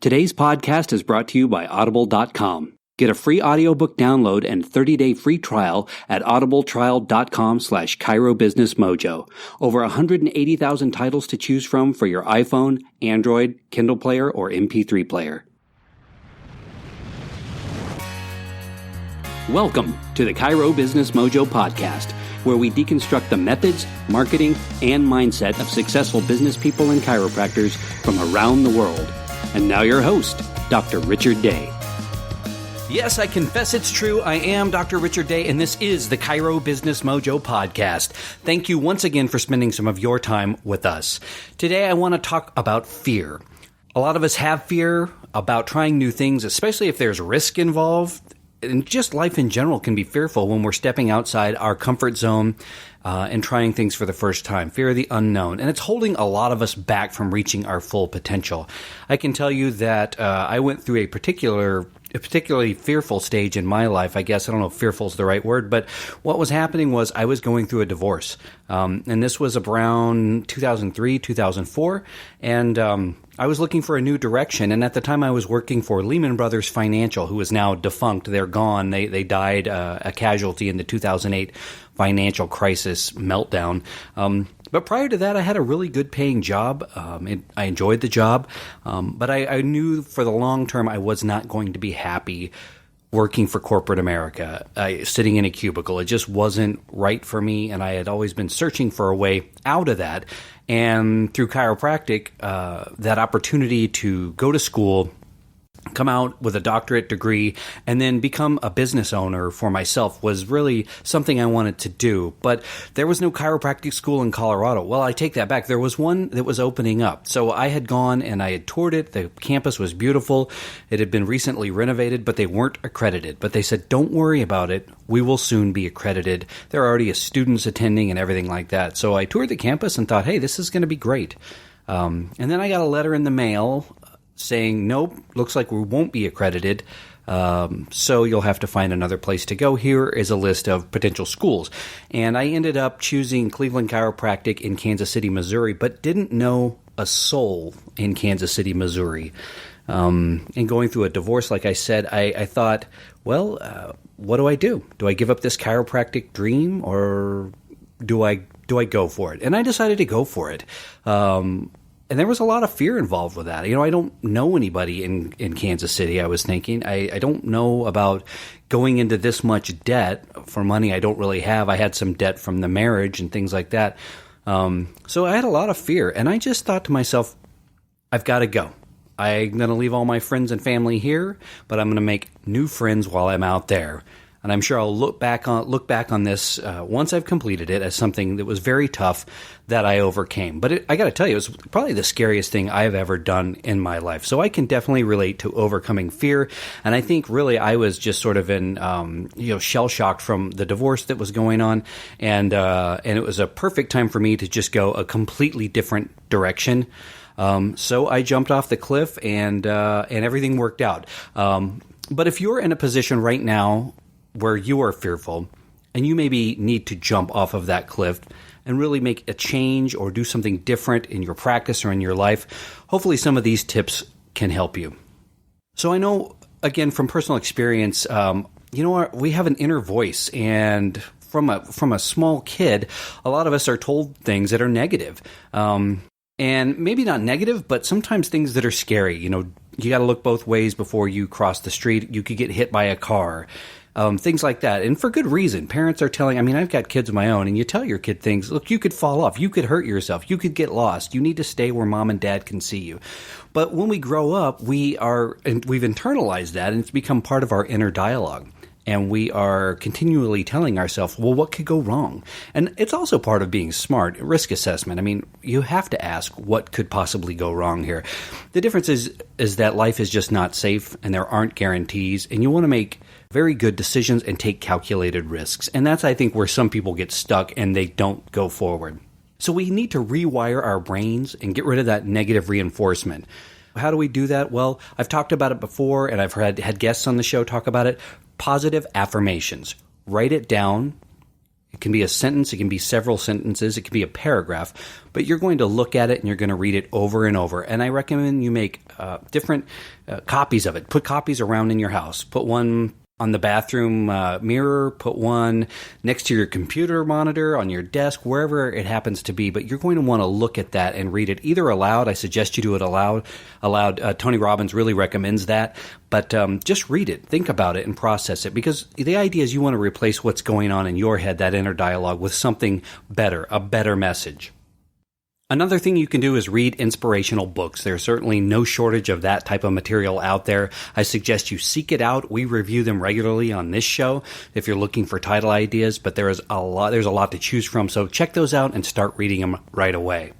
Today's podcast is brought to you by Audible.com. Get a free audiobook download and 30-day free trial at audibletrial.com/ChiroBusinessMojo. Over 180,000 titles to choose from for your iPhone, Android, Kindle player, or MP3 player. Welcome to the Chiro Business Mojo podcast, where we deconstruct the methods, marketing, and mindset of successful business people and chiropractors from around the world. And now your host, Dr. Richard Day. Yes, I confess it's true. I am Dr. Richard Day, and this is the Chiro Business Mojo podcast. Thank you once again for spending some of your time with us. Today, I want to talk about fear. A lot of us have fear about trying new things, especially if there's risk involved. And just life in general can be fearful when we're stepping outside our comfort zone and trying things for the first time. Fear of the unknown. And it's holding a lot of us back from reaching our full potential. I can tell you that I went through a particularly fearful stage in my life. I guess, I don't know if fearful is the right word, but what was happening was I was going through a divorce. And this was around 2003, 2004. And I was looking for a new direction. And at the time I was working for Lehman Brothers Financial, who is now defunct. They're gone. They died a casualty in the 2008 financial crisis meltdown. But prior to that, I had a really good paying job. I enjoyed the job. But I knew for the long term I was not going to be happy working for corporate America, sitting in a cubicle. It just wasn't right for me, and I had always been searching for a way out of that. And through chiropractic, that opportunity to go to school, come out with a doctorate degree, and then become a business owner for myself was really something I wanted to do. But there was no chiropractic school in Colorado. Well, I take that back. There was one that was opening up. So I had gone and I had toured it. The campus was beautiful. It had been recently renovated, but they weren't accredited. But they said, don't worry about it. We will soon be accredited. There are already students attending and everything like that. So I toured the campus and thought, hey, this is going to be great. And then I got a letter in the mail saying, nope, looks like we won't be accredited, so you'll have to find another place to go. Here is a list of potential schools. And I ended up choosing Cleveland Chiropractic in Kansas City, Missouri, but didn't know a soul in Kansas City, Missouri. And going through a divorce, like I said, I thought, well, what do I do? Do I give up this chiropractic dream, or do I go for it? And I decided to go for it. And there was a lot of fear involved with that. You know, I don't know anybody in Kansas City, I was thinking. I don't know about going into this much debt for money I don't really have. I had some debt from the marriage and things like that. So I had a lot of fear. And I just thought to myself, I've got to go. I'm going to leave all my friends and family here, but I'm going to make new friends while I'm out there. And I'm sure I'll look back on this once I've completed it as something that was very tough that I overcame. But I got to tell you, it was probably the scariest thing I've ever done in my life. So I can definitely relate to overcoming fear. And I think really I was just sort of in shell shocked from the divorce that was going on, and it was a perfect time for me to just go a completely different direction. So I jumped off the cliff, and everything worked out. But if you're in a position right now where you are fearful and you maybe need to jump off of that cliff and really make a change or do something different in your practice or in your life, hopefully some of these tips can help you. So I know, again, from personal experience, we have an inner voice, and from a small kid, a lot of us are told things that are negative. And maybe not negative, but sometimes things that are scary. You know, you got to look both ways before you cross the street. You could get hit by a car. Things like that. And for good reason. Parents are telling, I've got kids of my own, and you tell your kid things, look, you could fall off, you could hurt yourself, you could get lost, you need to stay where mom and dad can see you. But when we grow up, we've internalized that, and it's become part of our inner dialogue. And we are continually telling ourselves, well, what could go wrong? And it's also part of being smart, risk assessment. You have to ask what could possibly go wrong here. The difference is that life is just not safe, and there aren't guarantees, and you want to make very good decisions and take calculated risks. And that's, I think, where some people get stuck and they don't go forward. So we need to rewire our brains and get rid of that negative reinforcement. How do we do that? Well, I've talked about it before, and I've had guests on the show talk about it. Positive affirmations. Write it down. can be a sentence, it can be several sentences, it can be a paragraph, but you're going to look at it and you're going to read it over and over. And I recommend you make different copies of it. Put copies around in your house. Put one on the bathroom mirror, put one next to your computer monitor, on your desk, wherever it happens to be. But you're going to want to look at that and read it either aloud. I suggest you do it aloud. Tony Robbins really recommends that. But just read it, think about it, and process it. Because the idea is you want to replace what's going on in your head, that inner dialogue, with something better, a better message. Another thing you can do is read inspirational books. There's certainly no shortage of that type of material out there. I suggest you seek it out. We review them regularly on this show if you're looking for title ideas, but there's a lot to choose from, so check those out and start reading them right away.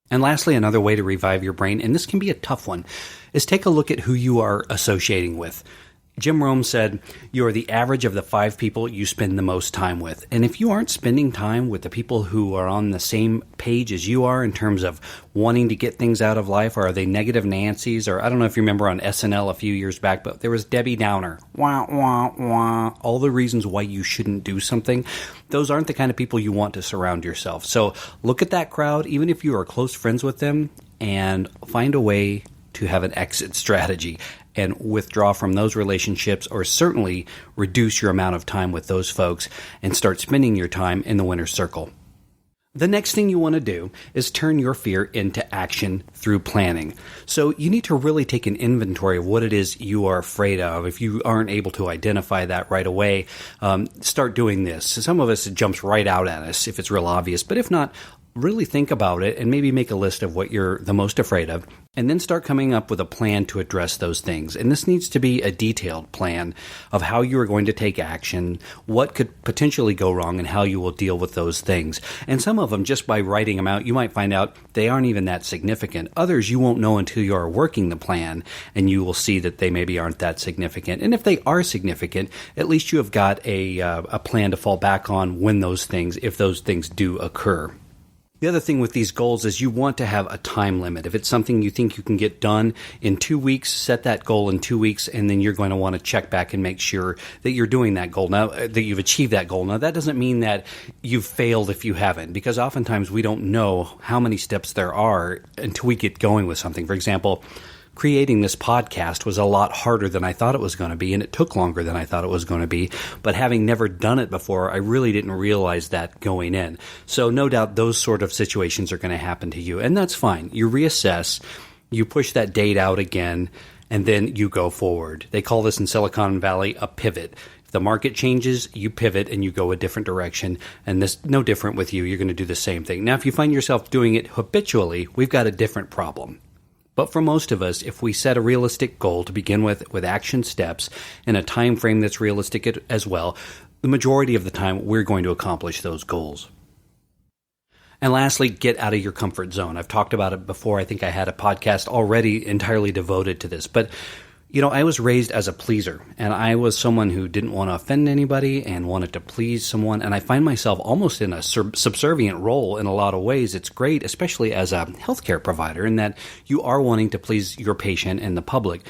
And lastly, another way to revive your brain, and this can be a tough one, is take a look at who you are associating with. Jim Rome said, you are the average of the 5 people you spend the most time with. And if you aren't spending time with the people who are on the same page as you are in terms of wanting to get things out of life, or are they negative Nancy's, or I don't know if you remember on SNL a few years back, but there was Debbie Downer. Wah, wah, wah. All the reasons why you shouldn't do something. Those aren't the kind of people you want to surround yourself. So look at that crowd, even if you are close friends with them, and find a way to have an exit strategy and withdraw from those relationships, or certainly reduce your amount of time with those folks and start spending your time in the winner's circle. The next thing you want to do is turn your fear into action through planning. So you need to really take an inventory of what it is you are afraid of. If you aren't able to identify that right away, start doing this. Some of us, it jumps right out at us if it's real obvious, but if not, really think about it and maybe make a list of what you're the most afraid of, and then start coming up with a plan to address those things. And this needs to be a detailed plan of how you are going to take action, what could potentially go wrong, and how you will deal with those things. And some of them, just by writing them out, you might find out they aren't even that significant. Others you won't know until you are working the plan, and you will see that they maybe aren't that significant. And if they are significant, at least you have got a plan to fall back on when those things, if those things do occur. The other thing with these goals is you want to have a time limit. If it's something you think you can get done in 2 weeks, set that goal in 2 weeks, and then you're going to want to check back and make sure that you're doing that goal now, that you've achieved that goal. Now, that doesn't mean that you've failed if you haven't, because oftentimes we don't know how many steps there are until we get going with something. For example, creating this podcast was a lot harder than I thought it was going to be, and it took longer than I thought it was going to be. But having never done it before, I really didn't realize that going in. So no doubt those sort of situations are going to happen to you, and that's fine. You reassess, you push that date out again, and then you go forward. They call this in Silicon Valley a pivot. If the market changes, you pivot and you go a different direction, and this no different with you. You're going to do the same thing. Now, if you find yourself doing it habitually, we've got a different problem. But for most of us, if we set a realistic goal to begin with action steps in a time frame that's realistic as well, the majority of the time we're going to accomplish those goals. And lastly, get out of your comfort zone. I've talked about it before. I think I had a podcast already entirely devoted to this. But I was raised as a pleaser, and I was someone who didn't want to offend anybody and wanted to please someone, and I find myself almost in a subservient role in a lot of ways. It's great, especially as a healthcare provider, in that you are wanting to please your patient and the public.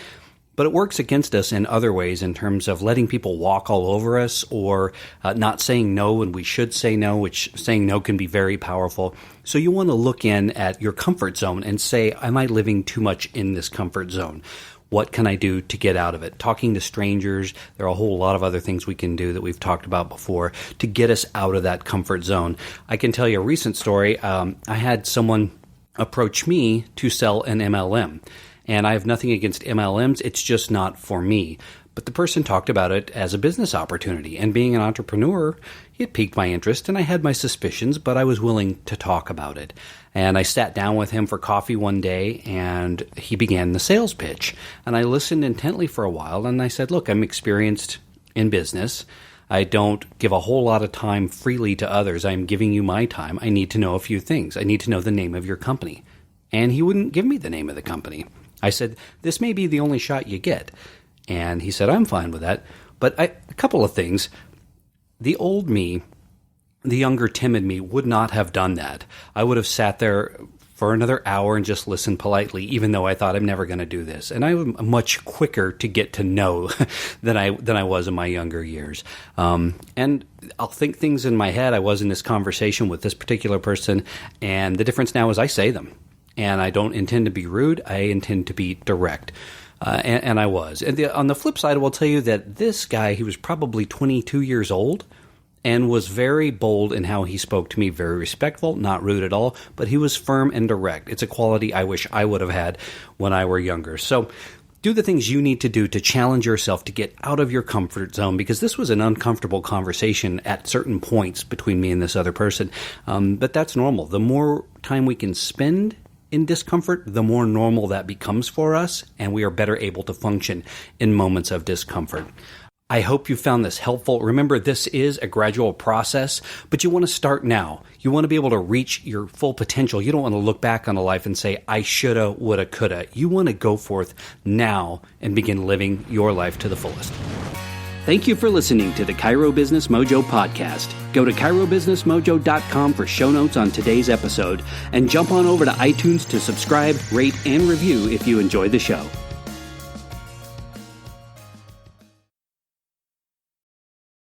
But it works against us in other ways in terms of letting people walk all over us, or not saying no when we should say no, which saying no can be very powerful. So you want to look in at your comfort zone and say, am I living too much in this comfort zone? What can I do to get out of it? Talking to strangers, there are a whole lot of other things we can do that we've talked about before to get us out of that comfort zone. I can tell you a recent story. I had someone approach me to sell an MLM. And I have nothing against MLMs, it's just not for me. But the person talked about it as a business opportunity. And being an entrepreneur, it piqued my interest, and I had my suspicions, but I was willing to talk about it. And I sat down with him for coffee one day, and he began the sales pitch. And I listened intently for a while, and I said, look, I'm experienced in business. I don't give a whole lot of time freely to others. I'm giving you my time. I need to know a few things. I need to know the name of your company. And he wouldn't give me the name of the company. I said, this may be the only shot you get. And he said, I'm fine with that. But a couple of things. The old me, the younger, timid me, would not have done that. I would have sat there for another hour and just listen politely, even though I thought I'm never going to do this. And I'm much quicker to get to know than I was in my younger years. And I'll think things in my head. I was in this conversation with this particular person, and the difference now is I say them. And I don't intend to be rude. I intend to be direct. And I was. And on the flip side, I will tell you that this guy, he was probably 22 years old and was very bold in how he spoke to me, very respectful, not rude at all, but he was firm and direct. It's a quality I wish I would have had when I were younger. So do the things you need to do to challenge yourself to get out of your comfort zone, because this was an uncomfortable conversation at certain points between me and this other person. But that's normal. The more time we can spend in discomfort, the more normal that becomes for us, and we are better able to function in moments of discomfort. I hope you found this helpful. Remember, this is a gradual process, but you want to start now. You want to be able to reach your full potential. You don't want to look back on a life and say, I shoulda, woulda, coulda. You want to go forth now and begin living your life to the fullest. Thank you for listening to the Chiro Business Mojo podcast. Go to chirobusinessmojo.com for show notes on today's episode, and jump on over to iTunes to subscribe, rate, and review if you enjoyed the show.